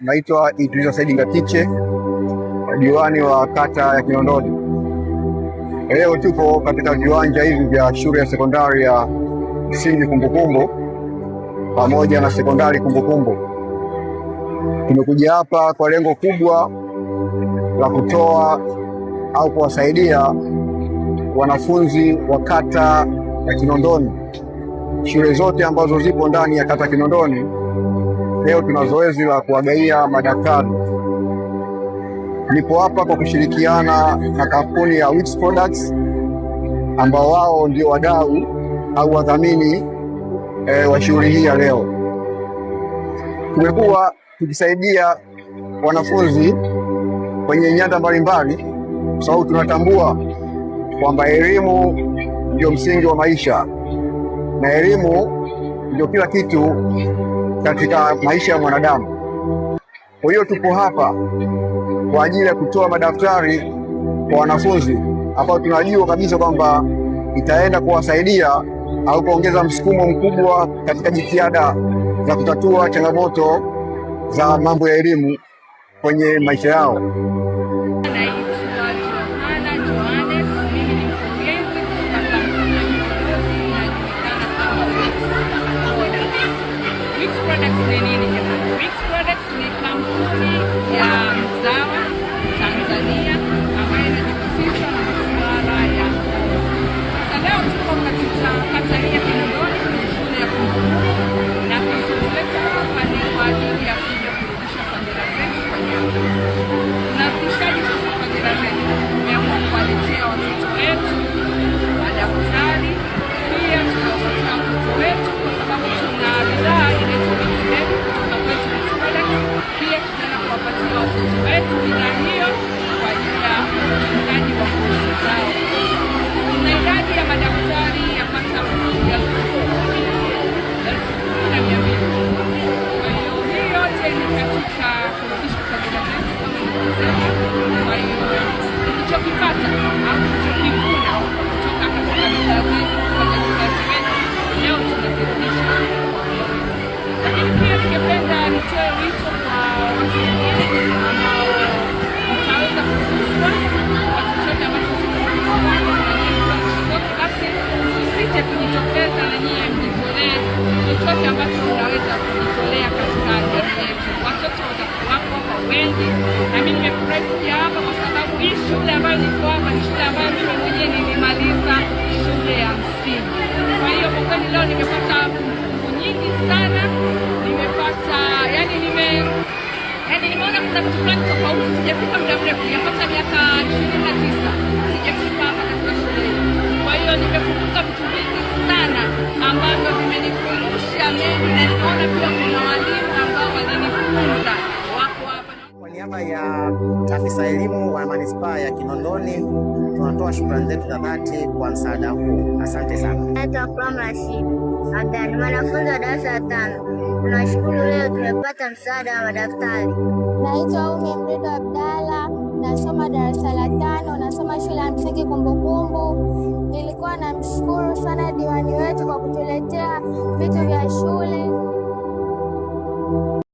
Naitwa Idrisa Said Ngatiche, diwani wa kata ya Kinondoni. Leo tupo katika viwanja hivi vya shule ya sekondari ya msingi Kumbukumbu pamoja na sekondari Kumbukumbu. Tumekuja hapa kwa lengo kubwa la kutoa au kuwasaidia wanafunzi wa kata ya Kinondoni. Shule zote ambazo zipo ndani ya kata Kinondoni, leo tuna zoezi la kuwagaia madaftari. Nipo hapa kwa kushirikiana na kampuni ya Wix Products ambao wao ndio wadau au wadhamini wa shughuli hii ya leo. Tumekuwa tukisaidia wanafunzi kwenye nyanja mbalimbali kwa sababu tunatambua kwamba elimu ndio msingi wa maisha na elimu ndio kila kitu katika maisha ya mwanadamu. Kwa hiyo tupo hapa kwa ajili ya kutoa madaftari kwa wanafunzi ambao tunajua kabisa kwamba itaenda kuwasaidia au kuongeza msukumo mkubwa katika jitihada za kutatua changamoto za mambo ya elimu kwenye maisha yao. Wix Products ni kampuni ya mzawa Tanzania ambayo inajihusisha na masuala ya ngozi. Sasa leo tuko katika kata hii ya Kinondoni, shule ya Kumbukumbu, na tulileta hapa ni kwa ajili ya kuja kurudisha fadhila zetu kwa jamii. Tunarudishaji sasa fadhila zetu, tumeamua kuwaletea watoto wetu madaftari, pia tunawapatia watoto wetu kwa sababu tuna bidhaa inaitwa pia tutaenda kuwapatia watoto wetu bidhaa hiyo kwa ajili ya utunzaji wa ngozi zao. Tuna idadi ya madaftari yapata 10,200. Kwa hiyo hii yote ni katika kurudisha fadhila zetu kama nilivyosema. Kwa hiyo tulichokipata au tulichokivuna kutoka katika bidhaa zetu kwa wafanyakazi wetu leo tunakirudisha. Lakini pia ningependa nitoe wito kwa watu wengine ambao wataweza kuguswa kwa chochote ambacho basi sisite kujitokeza na nyie mjitolee chochote ambacho unaweza kujitolea katika jamii yetu. Watoto watakuwapo kwa wengi, na mimi nimefurahi kuja hapa kwa sababu hii shule ambayo niko hapa ni shule ambayo mimi mwenyewe nilimaliza shule ya msingi. Kwa hiyo kwa kweli leo nimepata nyingi sana, nimepata nimeona kuna vitu fulani tofauti. Sijafika muda mrefu, yapata miaka 29 sijafika hapa katika shule hii. Kwa hiyo nimekumbuka vitu vingi sana ambavyo vimenikumbusha mengi, na nimeona pia kuna walimu ambao walinifunza wako hapa. Kwa niaba ya afisa elimu wa manispaa ya Kinondoni tunatoa shukrani zetu za dhati kwa msaada huu. Asante sana. Naitwa Akram Rashid Abdalla, mwanafunzi wa darasa la 5. Tunashukuru leo tumepata msaada wa madaftari. Naitwa Umi Mrido Abdalla, nasoma darasa la 5, nasoma shule ya msingi Kumbukumbu. Nilikuwa namshukuru sana diwani wetu kwa kutuletea vitu vya shule.